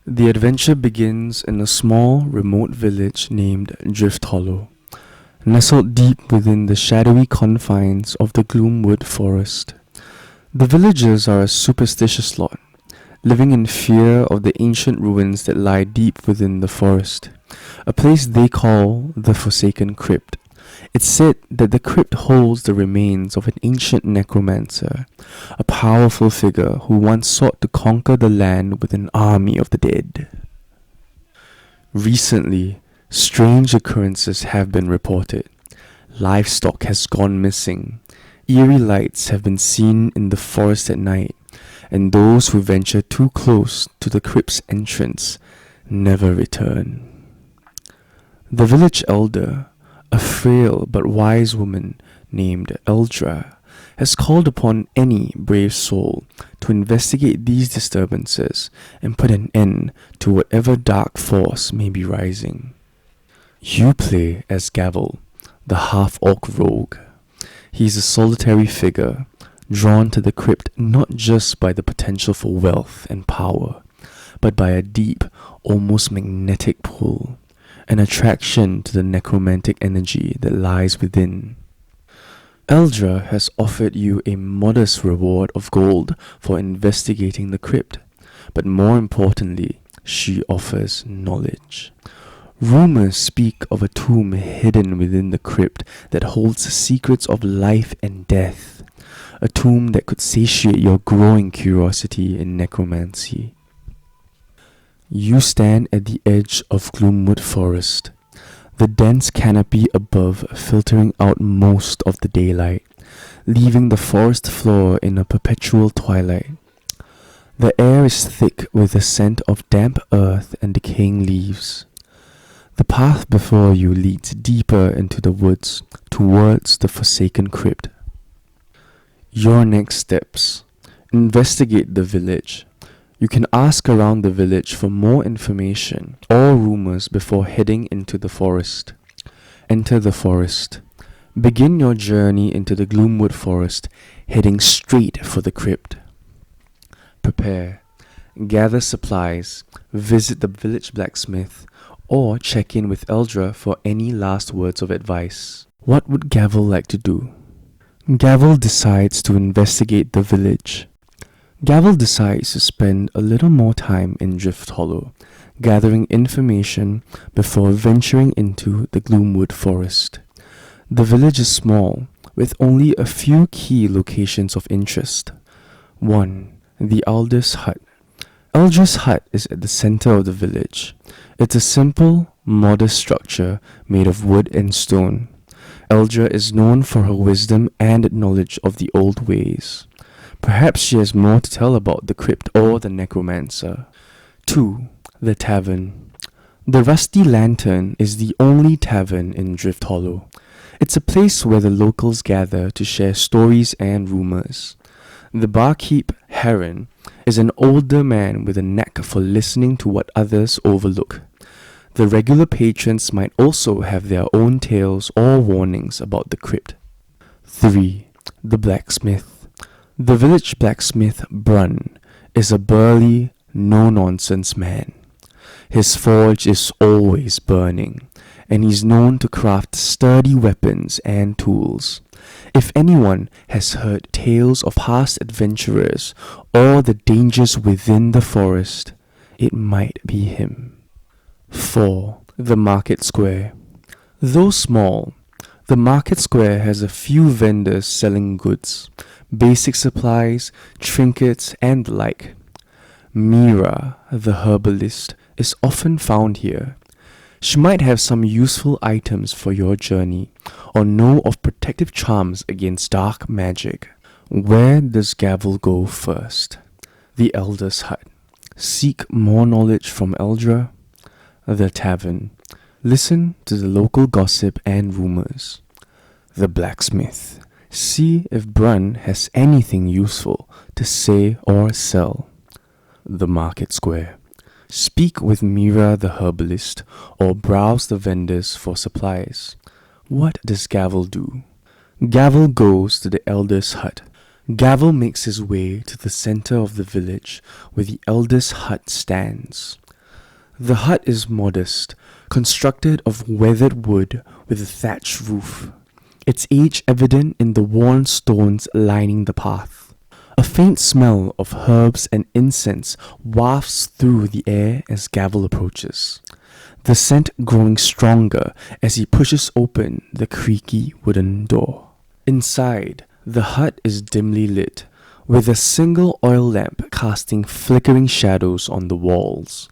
The adventure begins in a small, remote village named Drifthollow, nestled deep within the shadowy confines of the Gloomwood Forest. The villagers are a superstitious lot, living in fear of the ancient ruins that lie deep within the forest, a place they call the Forsaken Crypt. It's said that the crypt holds the remains of an ancient necromancer, a powerful figure who once sought to conquer the land with an army of the dead. Recently, strange occurrences have been reported. Livestock has gone missing. Eerie lights have been seen in the forest at night, and those who venture too close to the crypt's entrance never return. The village elder, a frail but wise woman named Eldra, has called upon any brave soul to investigate these disturbances and put an end to whatever dark force may be rising. You play as Gavel, the half-orc rogue. He's a solitary figure, drawn to the crypt not just by the potential for wealth and power, but by a deep, almost magnetic pull, an attraction to the necromantic energy that lies within. Eldra has offered you a modest reward of gold for investigating the crypt, but more importantly, she offers knowledge. Rumors speak of a tomb hidden within the crypt that holds secrets of life and death, a tomb that could satiate your growing curiosity in necromancy. You stand at the edge of Gloomwood Forest, the dense canopy above filtering out most of the daylight, leaving the forest floor in a perpetual twilight. The air is thick with the scent of damp earth and decaying leaves. The path before you leads deeper into the woods towards the Forsaken Crypt. Your next steps. Investigate the village. You can ask around the village for more information or rumors before heading into the forest. Enter the forest. Begin your journey into the Gloomwood Forest, heading straight for the crypt. Prepare. Gather supplies. Visit the village blacksmith, or check in with Eldra for any last words of advice. What would Gavel like to do? Gavel decides to investigate the village. Gavel decides to spend a little more time in Drifthollow, gathering information before venturing into the Gloomwood Forest. The village is small, with only a few key locations of interest. 1. The Elder's Hut. Eldra's hut is at the center of the village. It's a simple, modest structure made of wood and stone. Eldra is known for her wisdom and knowledge of the old ways. Perhaps she has more to tell about the crypt or the necromancer. 2. The Tavern. The Rusty Lantern is the only tavern in Drifthollow. It's a place where the locals gather to share stories and rumors. The barkeep, Heron, is an older man with a knack for listening to what others overlook. The regular patrons might also have their own tales or warnings about the crypt. 3. The Blacksmith. The village blacksmith, Brun, is a burly, no-nonsense man. His forge is always burning, and he's known to craft sturdy weapons and tools. If anyone has heard tales of past adventurers or the dangers within the forest, it might be him. 4. The Market Square. Though small, the market square has a few vendors selling goods, basic supplies, trinkets, and the like. Mira, the herbalist, is often found here. She might have some useful items for your journey, or know of protective charms against dark magic. Where does Gavel go first? The Elder's Hut. Seek more knowledge from Eldra. The Tavern. Listen to the local gossip and rumors. The Blacksmith. See if Brun has anything useful to say or sell. The Market Square. Speak with Mira the herbalist or browse the vendors for supplies. What does Gavel do? Gavel goes to the Elder's Hut. Gavel makes his way to the center of the village where the Elder's Hut stands. The hut is modest, constructed of weathered wood with a thatched roof, its age evident in the worn stones lining the path. A faint smell of herbs and incense wafts through the air as Gavel approaches, the scent growing stronger as he pushes open the creaky wooden door. Inside, the hut is dimly lit, with a single oil lamp casting flickering shadows on the walls.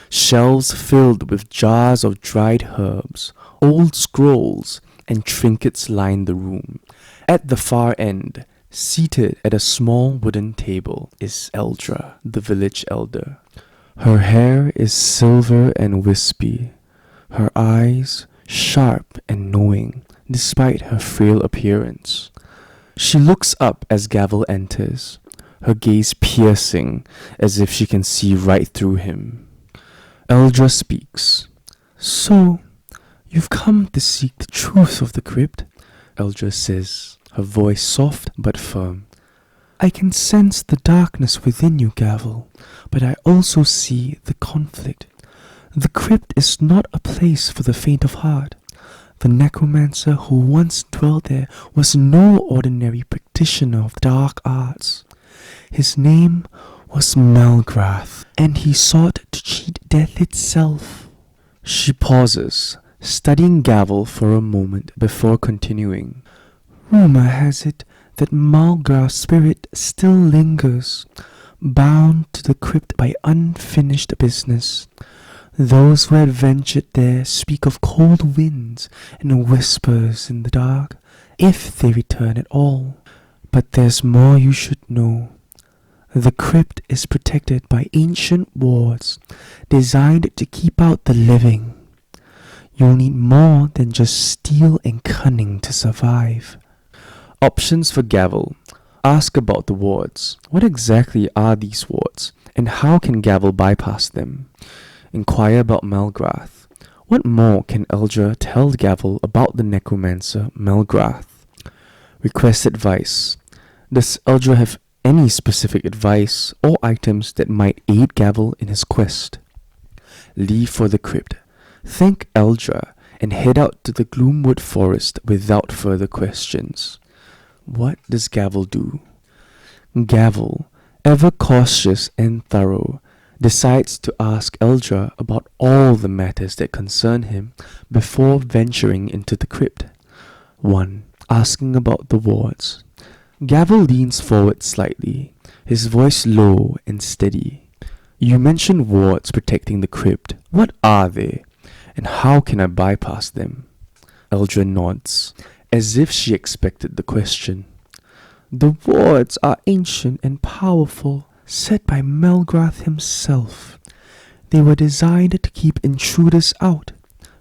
Shelves filled with jars of dried herbs, old scrolls, and trinkets line the room. At the far end, seated at a small wooden table, is Eldra, the village elder. Her hair is silver and wispy, her eyes sharp and knowing, despite her frail appearance. She looks up as Gavel enters, her gaze piercing as if she can see right through him. Eldra speaks. "So, you've come to seek the truth of the crypt," Eldra says, her voice soft but firm. "I can sense the darkness within you, Gavel, but I also see the conflict. The crypt is not a place for the faint of heart. The necromancer who once dwelt there was no ordinary practitioner of dark arts. His name was Malgrath, and he sought to cheat death itself." She pauses, studying Gavel for a moment before continuing. "Rumor has it that Malgrath's spirit still lingers, bound to the crypt by unfinished business. Those who had ventured there speak of cold winds and whispers in the dark, if they return at all. But there's more you should know. The crypt is protected by ancient wards, designed to keep out the living. You'll need more than just steel and cunning to survive." Options for Gavel. Ask about the wards. What exactly are these wards, and how can Gavel bypass them? Inquire about Malgrath. What more can Eldra tell Gavel about the necromancer Malgrath? Request advice. Does Eldra have any specific advice or items that might aid Gavel in his quest? Leave for the crypt. Thank Eldra and head out to the Gloomwood Forest without further questions. What does Gavel do? Gavel, ever cautious and thorough, decides to ask Eldra about all the matters that concern him before venturing into the crypt. 1. Asking about the wards. Gavel leans forward slightly, his voice low and steady. "You mentioned wards protecting the crypt. What are they, and how can I bypass them?" Eldra nods, as if she expected the question. "The wards are ancient and powerful, set by Malgrath himself. They were designed to keep intruders out,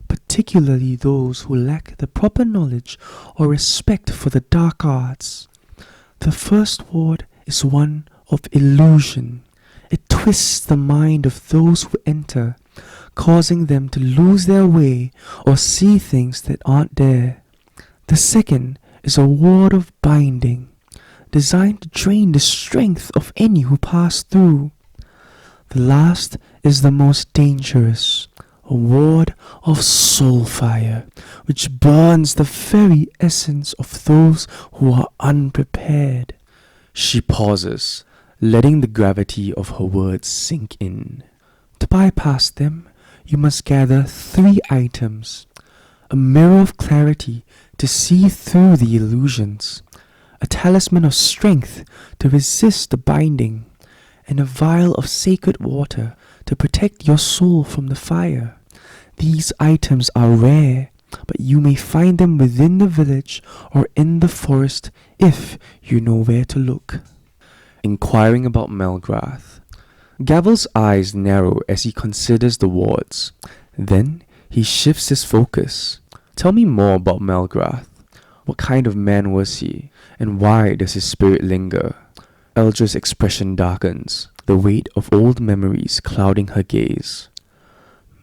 particularly those who lack the proper knowledge or respect for the dark arts. The first ward is one of illusion. It twists the mind of those who enter, causing them to lose their way or see things that aren't there. The second is a ward of binding, designed to drain the strength of any who pass through. The last is the most dangerous, a ward of soulfire, which burns the very essence of those who are unprepared." She pauses, letting the gravity of her words sink in. "To bypass them, you must gather 3 items. A mirror of clarity to see through the illusions, a talisman of strength to resist the binding, and a vial of sacred water to protect your soul from the fire. These items are rare, but you may find them within the village or in the forest if you know where to look." Inquiring about Malgrath. Gavel's eyes narrow as he considers the wards. Then he shifts his focus. "Tell me more about Malgrath. What kind of man was he, and why does his spirit linger?" Eldra's expression darkens, the weight of old memories clouding her gaze.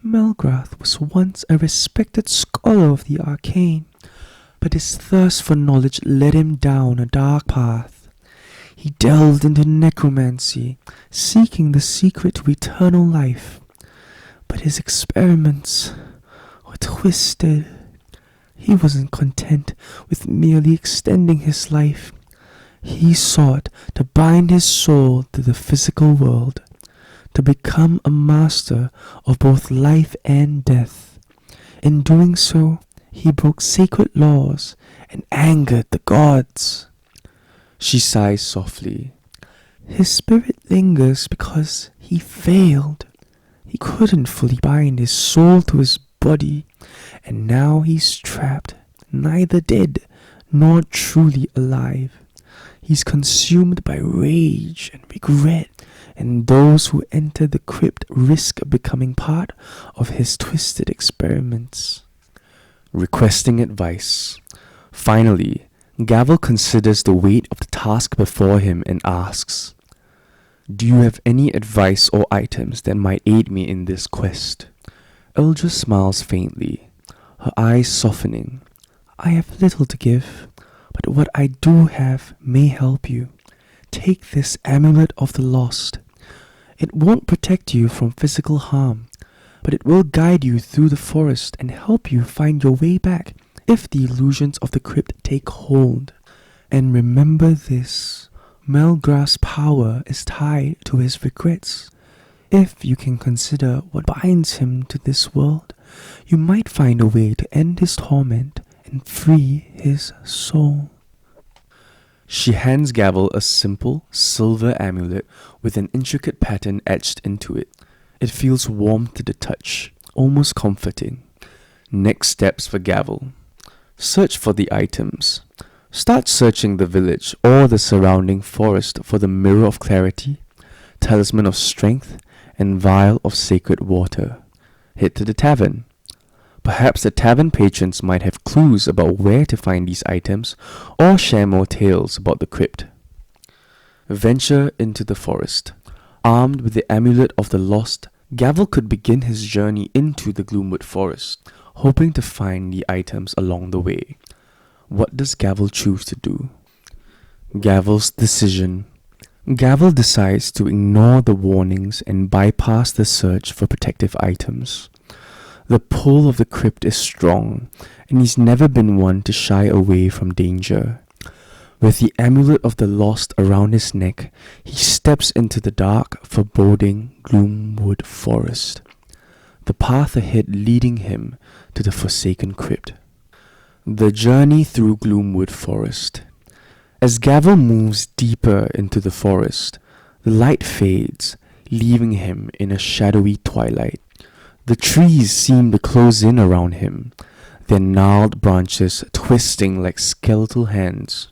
"Malgrath was once a respected scholar of the arcane, but his thirst for knowledge led him down a dark path. He delved into necromancy, seeking the secret to eternal life. But his experiments were twisted. He wasn't content with merely extending his life. He sought to bind his soul to the physical world, to become a master of both life and death. In doing so, he broke sacred laws and angered the gods. She sighs softly. His spirit lingers because he failed. He couldn't fully bind his soul to his body, and now he's trapped, neither dead nor truly alive. He's consumed by rage and regret, and those who enter the crypt risk becoming part of his twisted experiments. Requesting advice. Finally, Gavel considers the weight of the task before him and asks, "Do you have any advice or items that might aid me in this quest?" Eldra smiles faintly, her eyes softening. "I have little to give, but what I do have may help you. Take this amulet of the lost. It won't protect you from physical harm, but it will guide you through the forest and help you find your way back if the illusions of the crypt take hold. And remember this, Malgrath's power is tied to his regrets. If you can consider what binds him to this world, you might find a way to end his torment and free his soul." She hands Gavel a simple silver amulet with an intricate pattern etched into it. It feels warm to the touch, almost comforting. Next steps for Gavel. Search for the items. Start searching the village or the surrounding forest for the Mirror of Clarity, Talisman of Strength, and Vial of Sacred Water. Head to the tavern. Perhaps the tavern patrons might have clues about where to find these items or share more tales about the crypt. Venture into the forest. Armed with the Amulet of the Lost, Gavel could begin his journey into the Gloomwood Forest, hoping to find the items along the way. What does Gavel choose to do? Gavel's decision. Gavel decides to ignore the warnings and bypass the search for protective items. The pull of the crypt is strong, and he's never been one to shy away from danger. With the Amulet of the Lost around his neck, he steps into the dark, foreboding Gloomwood Forest, the path ahead leading him to the Forsaken Crypt. The journey through Gloomwood Forest. As Gavel moves deeper into the forest, the light fades, leaving him in a shadowy twilight. The trees seem to close in around him, their gnarled branches twisting like skeletal hands.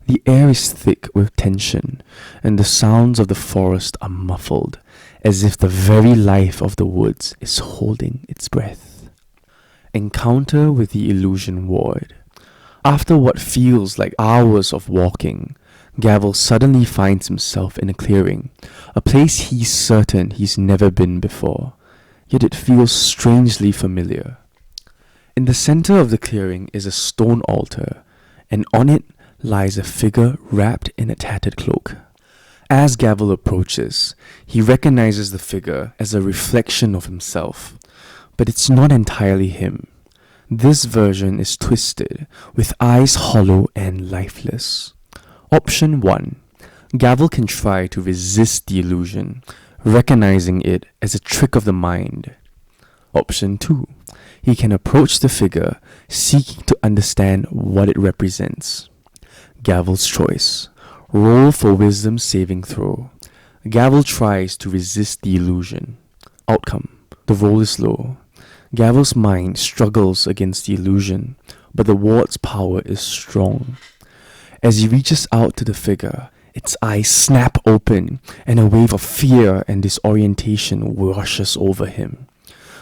The air is thick with tension, and the sounds of the forest are muffled, as if the very life of the woods is holding its breath. Encounter with the Illusion Ward. After what feels like hours of walking, Gavel suddenly finds himself in a clearing, a place he's certain he's never been before, yet it feels strangely familiar. In the center of the clearing is a stone altar, and on it lies a figure wrapped in a tattered cloak. As Gavel approaches, he recognizes the figure as a reflection of himself, but it's not entirely him. This version is twisted, with eyes hollow and lifeless. Option 1. Gavel can try to resist the illusion, recognizing it as a trick of the mind. Option 2. He can approach the figure, seeking to understand what it represents. Gavel's choice. Roll for Wisdom saving throw. Gavel tries to resist the illusion. Outcome. The roll is low. Gavel's mind struggles against the illusion, but the ward's power is strong. As he reaches out to the figure, its eyes snap open, and a wave of fear and disorientation rushes over him.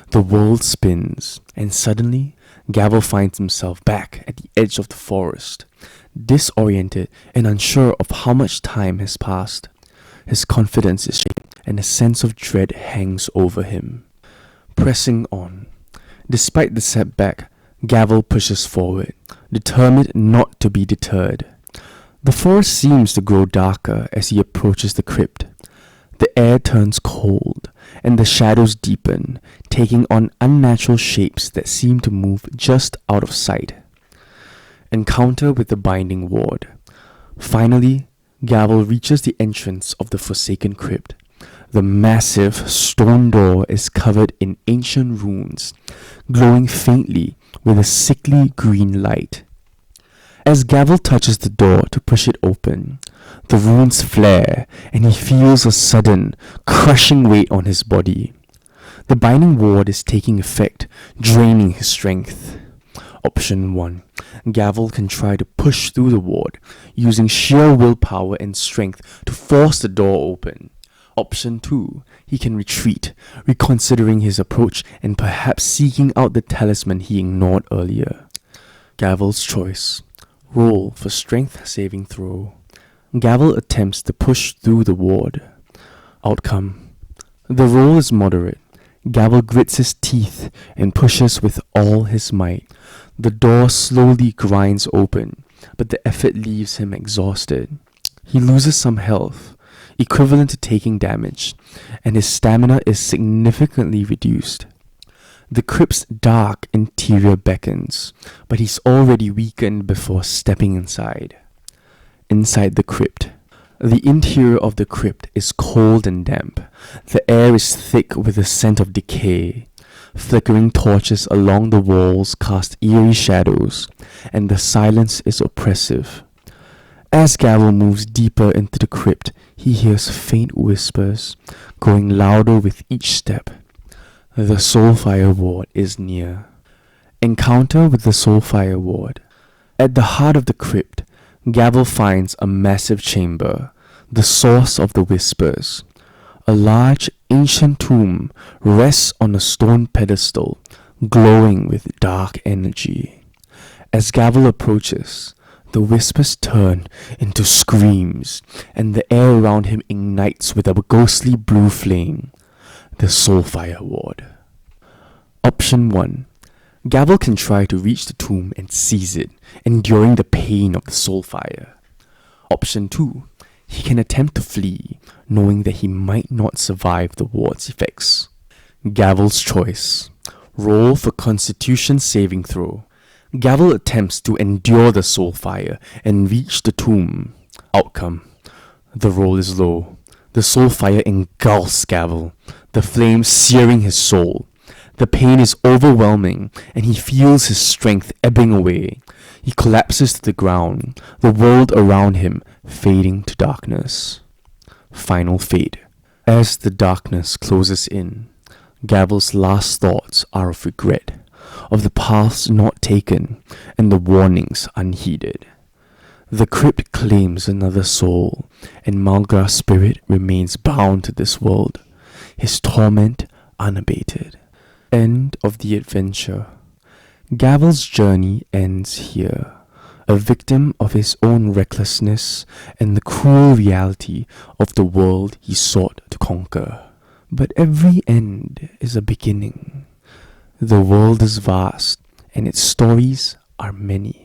The world spins, and suddenly, Gavel finds himself back at the edge of the forest, disoriented and unsure of how much time has passed. His confidence is shaken, and a sense of dread hangs over him. Pressing on. Despite the setback, Gavel pushes forward, determined not to be deterred. The forest seems to grow darker as he approaches the crypt. The air turns cold, and the shadows deepen, taking on unnatural shapes that seem to move just out of sight. Encounter with the Binding Ward. Finally, Gavel reaches the entrance of the Forsaken Crypt. The massive stone door is covered in ancient runes, glowing faintly with a sickly green light. As Gavel touches the door to push it open, the runes flare and he feels a sudden, crushing weight on his body. The Binding Ward is taking effect, draining his strength. Option 1. Gavel can try to push through the ward, using sheer willpower and strength to force the door open. Option 2. He can retreat, reconsidering his approach and perhaps seeking out the talisman he ignored earlier. Gavel's choice. Roll for strength saving throw. Gavel attempts to push through the ward. Outcome. The roll is moderate. Gavel grits his teeth and pushes with all his might. The door slowly grinds open, but the effort leaves him exhausted. He loses some health, equivalent to taking damage, and his stamina is significantly reduced. The crypt's dark interior beckons, but he's already weakened before stepping inside. Inside the crypt. The interior of the crypt is cold and damp. The air is thick with the scent of decay. Flickering torches along the walls cast eerie shadows, and the silence is oppressive. As Gavel moves deeper into the crypt, he hears faint whispers, growing louder with each step. The Soulfire Ward is near. Encounter with the Soulfire Ward. At the heart of the crypt, Gavel finds a massive chamber, the source of the whispers. A large, ancient tomb rests on a stone pedestal, glowing with dark energy. As Gavel approaches, the whispers turn into screams, and the air around him ignites with a ghostly blue flame. The Soulfire Ward. Option 1. Gavel can try to reach the tomb and seize it, enduring the pain of the soulfire. Option 2. He can attempt to flee, knowing that he might not survive the ward's effects. Gavel's choice. Roll for Constitution saving throw. Gavel attempts to endure the soulfire and reach the tomb. Outcome. The roll is low. The soulfire engulfs Gavel, the flames searing his soul. The pain is overwhelming, and he feels his strength ebbing away. He collapses to the ground, the world around him fading to darkness. Final fate. As the darkness closes in, Gavel's last thoughts are of regret, of the paths not taken, and the warnings unheeded. The crypt claims another soul, and Malgrath's spirit remains bound to this world, his torment unabated. End of the adventure. Gavel's journey ends here, a victim of his own recklessness and the cruel reality of the world he sought to conquer. But every end is a beginning. The world is vast, and its stories are many.